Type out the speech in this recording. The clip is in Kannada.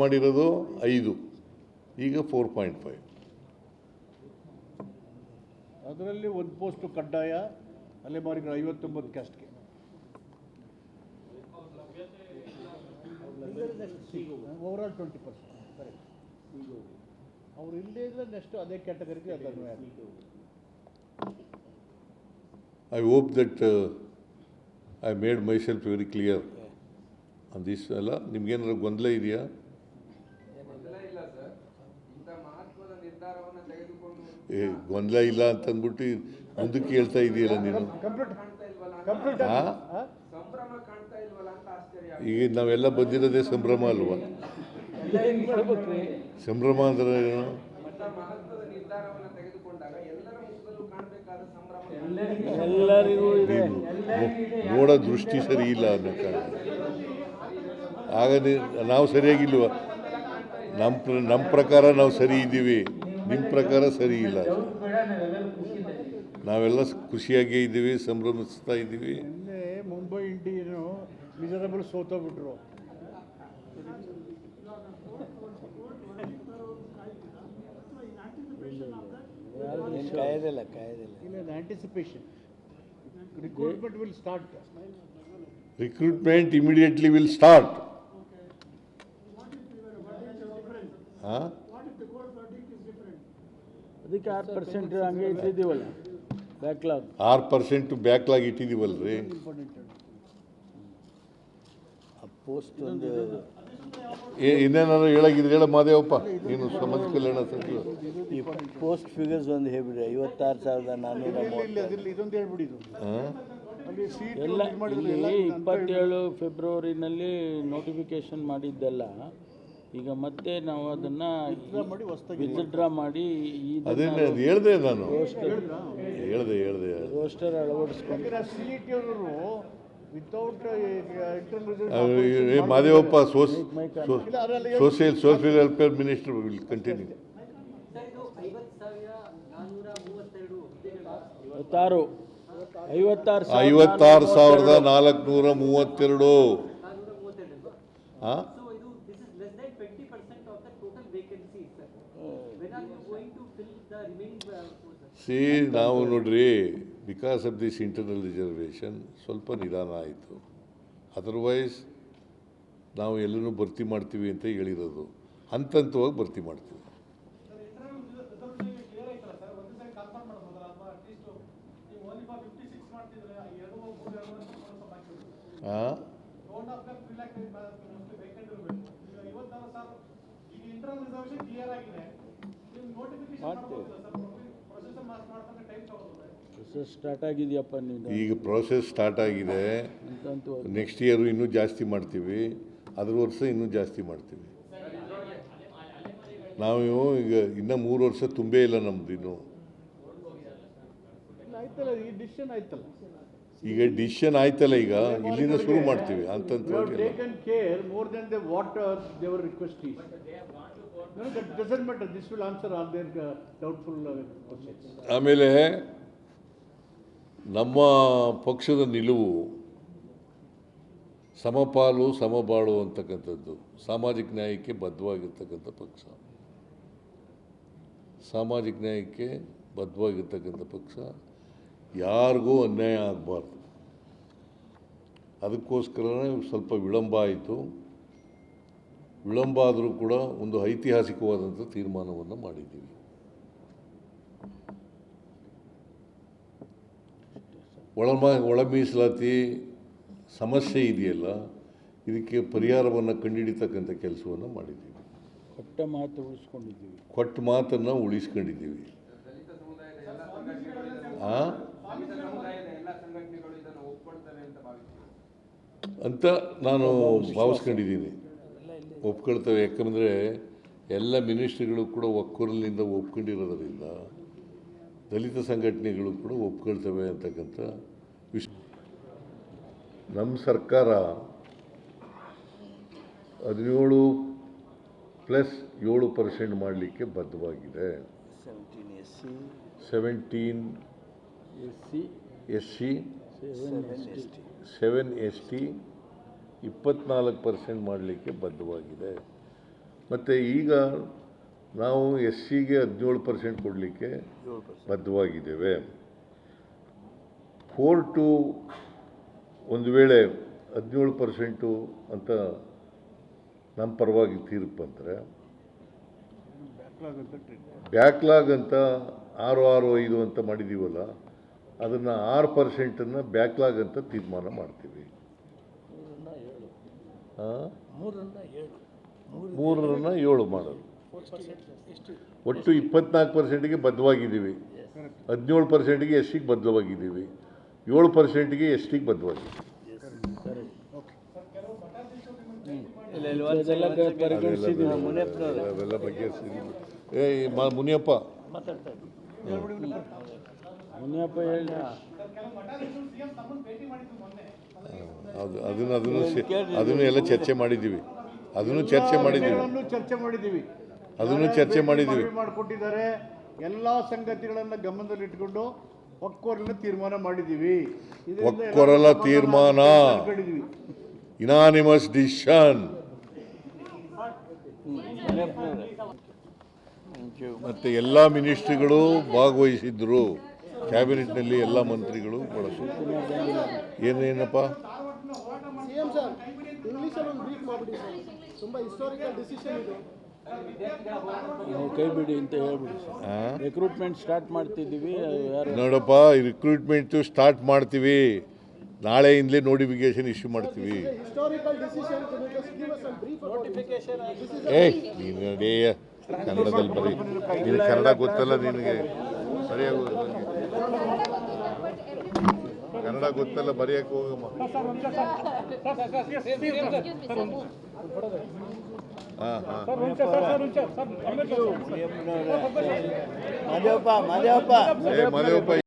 ಮಾಡಿರೋದು 5, ಈಗ 4.5. ಅದರಲ್ಲಿ ಒಂದು ಪೋಸ್ಟ್ ಕಡ್ಡಾಯ ಅಲೆಮಾರಿಗಳು 59 ಕ್ಯಾಸ್ಟ್ಗೆ. ಓವರಾಲ್ 20%. ಕರೆಕ್ಟ್. ಅವ್ರು ಇಲ್ಲದೇ ಇದ್ರೆ ನೆಕ್ಸ್ಟ್ ಅದೇ ಕ್ಯಾಟಗರಿಗೆ ಅದು ಅನ್ವಯ ಆಗುತ್ತೆ. I hope that I made myself very clear on this. ಅಲ್ಲ ನಿಮ್ಗೇನಾದ್ರು ಗೊಂದಲ ಇದೆಯಾ? ಗೊಂದಲ ಇಲ್ಲ ಅಂತಂದ್ಬಿಟ್ಟು ಮುಂದಕ್ಕೆ ಹೇಳ್ತಾ ಇದೆಯಲ್ಲ ನೀನು. ಈಗ ನಾವೆಲ್ಲ ಬಂದಿರೋದೇ ಸಂಭ್ರಮ ಅಲ್ವಾ? ಸಂಭ್ರಮ ಅಂದ್ರೆ ಏನು? ನೋಡೋ ದೃಷ್ಟಿ ಸರಿ ಇಲ್ಲ ಅನ್ನೋಕ್ಕಾಗ. ಆಗ ನಾವು ಸರಿಯಾಗಿಲ್ವ? ನಮ್ಮ ಪ್ರಕಾರ ನಾವು ಸರಿ ಇದ್ದೀವಿ, ನಿಮ್ಮ ಪ್ರಕಾರ ಸರಿ ಇಲ್ಲ. ನಾವೆಲ್ಲ ಖುಷಿಯಾಗೇ ಇದ್ದೀವಿ, ಸಂಭ್ರಮಿಸ್ತಾ ಇದ್ದೀವಿ. ಮುಂಬೈ ಇಂಡಿಯನು ಮಿಸರಬಲ್ ಸೋತೋಗ್ಬಿಟ್ರು. Anticipation. Recruitment will start. Recruitment immediately will start. What if the court verdict is different? ಅದಕ್ಕೆ 6% ಹಂಗೆ ಇಟ್ಟಿದ್ದೀವಲ್ಲ ಬ್ಯಾಕ್ಲಾಗ್. 6% ಬ್ಯಾಕ್ಲಾಗ್ ಇಟ್ಟಿದ್ದೀವಲ್ರಿ. ಪೋಸ್ಟ್ ಒಂದು ಇನ್ನೇನಾದ್ರು ಹೇಳಾಗಿದ್ರೆ ಹೇಳ ಮಾದೇವಪ್ಪ, ನೀನು ಸಮಾಜ ಕಲ್ಯಾಣ ಸಚಿವ. ಈ ಪೋಸ್ಟ್ ಫಿಗರ್ಸ್ ಒಂದು ಹೇಳ್ಬಿಡಿ. 56,430. ಇದೊಂದು ಹೇಳ್ಬಿಡಿ. ಎಲ್ಲ ಇಲ್ಲಿ 27 ಫೆಬ್ರವರಿನಲ್ಲಿ ನೋಟಿಫಿಕೇಶನ್ ಮಾಡಿದ್ದೆಲ್ಲ ಈಗ ಮತ್ತೆ ನಾವು ಅದನ್ನ ವಿತ್ಡ್ರಾ ಮಾಡಿ ಅದನ್ನೇ ಹೇಳಿದೆ ನಾನು, ಹೇಳಿದೆ ರೋಸ್ಟರ್ ಅಳವಡಿಸ್ಕೊಂಡು Madevappa social welfare minister will continue. 56,432. C ನಾವು ನೋಡ್ರಿ, because of this internal reservation ಸ್ವಲ್ಪ ನಿಧಾನ ಆಯಿತು. ಅದರ್ವೈಸ್ ನಾವು ಎಲ್ಲನೂ ಭರ್ತಿ ಮಾಡ್ತೀವಿ ಅಂತ ಹೇಳಿರೋದು, ಹಂತವಾಗಿ ಭರ್ತಿ ಮಾಡ್ತೀವಿ. ಸ್ಟಾರ್ಟ್ ಆಗಿದೆಯಪ್ಪ. ಈಗ ಪ್ರೋಸೆಸ್ ಸ್ಟಾರ್ಟ್ ಆಗಿದೆ. ನೆಕ್ಸ್ಟ್ ಇಯರ್ ಇನ್ನೂ ಜಾಸ್ತಿ ಮಾಡ್ತೀವಿ, ಅದ್ರ ವರ್ಷ ಇನ್ನೂ ಜಾಸ್ತಿ ಮಾಡ್ತೀವಿ. ನಾವು ಈಗ ಇನ್ನೂ 3 ವರ್ಷ ತುಂಬೇ ಇಲ್ಲ ನಮ್ದು ಇನ್ನು. ಈಗ ಡಿಸಿಷನ್ ಆಯ್ತಲ್ಲ, ಈಗ ಇಲ್ಲಿಂದ ಶುರು ಮಾಡ್ತೀವಿ ಹಂತವಾಗಿ. ಆಮೇಲೆ ನಮ್ಮ ಪಕ್ಷದ ನಿಲುವು ಸಮಪಾಲು ಸಮಬಾಳು ಅಂತಕ್ಕಂಥದ್ದು. ಸಾಮಾಜಿಕ ನ್ಯಾಯಕ್ಕೆ ಬದ್ಧವಾಗಿರ್ತಕ್ಕಂಥ ಪಕ್ಷ, ಸಾಮಾಜಿಕ ನ್ಯಾಯಕ್ಕೆ ಬದ್ಧವಾಗಿರ್ತಕ್ಕಂಥ ಪಕ್ಷ. ಯಾರಿಗೂ ಅನ್ಯಾಯ ಆಗಬಾರ್ದು. ಅದಕ್ಕೋಸ್ಕರನೇ ಸ್ವಲ್ಪ ವಿಳಂಬ ಆಯಿತು. ವಿಳಂಬ ಆದರೂ ಕೂಡ ಒಂದು ಐತಿಹಾಸಿಕವಾದಂಥ ತೀರ್ಮಾನವನ್ನು ಮಾಡಿದ್ದೀವಿ. ಒಳ ಮೀಸಲಾತಿ ಸಮಸ್ಯೆ ಇದೆಯಲ್ಲ, ಇದಕ್ಕೆ ಪರಿಹಾರವನ್ನು ಕಂಡುಹಿಡಿತಕ್ಕಂಥ ಕೆಲಸವನ್ನು ಮಾಡಿದ್ದೀವಿ. ಕೊಟ್ಟ ಮಾತನ್ನು ಉಳಿಸ್ಕೊಂಡಿದ್ದೀವಿ. ಅಂತ ನಾನು ಭಾವಿಸ್ಕೊಂಡಿದ್ದೀನಿ. ಒಪ್ಕೊಳ್ತೇವೆ. ಯಾಕಂದರೆ ಎಲ್ಲ ಮಿನಿಸ್ಟ್ರಿಗಳು ಕೂಡ ಒಕ್ಕೂರಲಿಂದ ಒಪ್ಕೊಂಡಿರೋದರಿಂದ ದಲಿತ ಸಂಘಟನೆಗಳು ಕೂಡ ಒಪ್ಕೊಳ್ತವೆ ಅಂತಕ್ಕಂಥ ವಿಷಯ. ನಮ್ಮ ಸರ್ಕಾರ 17+7% ಮಾಡಲಿಕ್ಕೆ ಬದ್ಧವಾಗಿದೆ. 17 SC, 7 ST, 24% ಮಾಡಲಿಕ್ಕೆ ಬದ್ಧವಾಗಿದೆ. ಮತ್ತು ಈಗ ನಾವು ಎಸ್ ಸಿಗೆ 17% ಕೊಡಲಿಕ್ಕೆ ಬದ್ಧವಾಗಿದ್ದೇವೆ. ಕೋರ್ಟು ಒಂದು ವೇಳೆ 17% ಅಂತ ನಮ್ಮ ಪರವಾಗಿ ತೀರ್ಪು ಬಂದರೆ ಬ್ಯಾಕ್ಲಾಗ್ ಅಂತ 665 ಅಂತ ಮಾಡಿದ್ದೀವಲ್ಲ, ಅದನ್ನು 6% ಬ್ಯಾಕ್ಲಾಗ್ ಅಂತ ತೀರ್ಮಾನ ಮಾಡ್ತೀವಿ. 3 7 ಮಾಡೋದು. ಒಟ್ಟು 24%ಗೆ ಬದ್ಧವಾಗಿದ್ದೀವಿ, 17%ಗೆ ಎಸ್ ಸಿಗೆ ಬದ್ಧವಾಗಿದ್ದೀವಿ, 7%ಗೆ ಎಸ್ ಟಿಗೆ ಬದ್ಧವಾಗಿದ್ದೀವಿ. ಅವೆಲ್ಲ ಬಗೆಹರಿಸಿದ್ದೀವಿ. ಮುನಿಯಪ್ಪ ಹೇಳಿ. ಅದನ್ನು ಎಲ್ಲ ಚರ್ಚೆ ಮಾಡಿದ್ದೀವಿ, ಅದನ್ನು ಚರ್ಚೆ ಮಾಡಿದ್ದೀವಿ. ಮಾಡಿಕೊಟ್ಟಿದ್ದಾರೆ. ಎಲ್ಲ ಸಂಗತಿಗಳನ್ನು ಗಮನದಲ್ಲಿಟ್ಟುಕೊಂಡು ಒಕ್ಕೊರಲ ತೀರ್ಮಾನ ಮಾಡಿದ್ದೀವಿ. ಒಕ್ಕೊರಲ ತೀರ್ಮಾನ, ಇನಾನಿಮಸ್ ಡಿಸಿಷನ್. ಮತ್ತು ಎಲ್ಲ ಮಿನಿಸ್ಟ್ರಿಗಳು ಭಾಗವಹಿಸಿದ್ರು, ಕ್ಯಾಬಿನೆಟ್ನಲ್ಲಿ ಎಲ್ಲ ಮಂತ್ರಿಗಳು ಏನೇನಪ್ಪ ಕೈ ಬಿಡಿ ಅಂತ ಹೇಳ್ಬಿಡಿ. ರಿಕ್ರೂಟ್ಮೆಂಟ್ ಸ್ಟಾರ್ಟ್ ಮಾಡ್ತಿದ್ದೀವಿ. ನೋಡಪ್ಪ, ರಿಕ್ರೂಟ್ಮೆಂಟು ಸ್ಟಾರ್ಟ್ ಮಾಡ್ತೀವಿ, ನಾಳೆಯಿಂದಲೇ ನೋಟಿಫಿಕೇಶನ್ ಇಶ್ಯೂ ಮಾಡ್ತೀವಿ. ನೀನು ನಡೀ, ಕನ್ನಡದಲ್ಲಿ ಬರೀ, ನೀನು ಕನ್ನಡ ಗೊತ್ತಲ್ಲ, ನಿನಗೆ ಸರಿಯಾಗಿ ಕನ್ನಡ ಗೊತ್ತಲ್ಲ, ಬರೆಯಕ್ಕೆ ಹೋಗಮ್ಮ. ಹಾಂ ಹಾಂ ಮಾದೇವಪ್ಪ ಮಾದೇವಪ್ಪ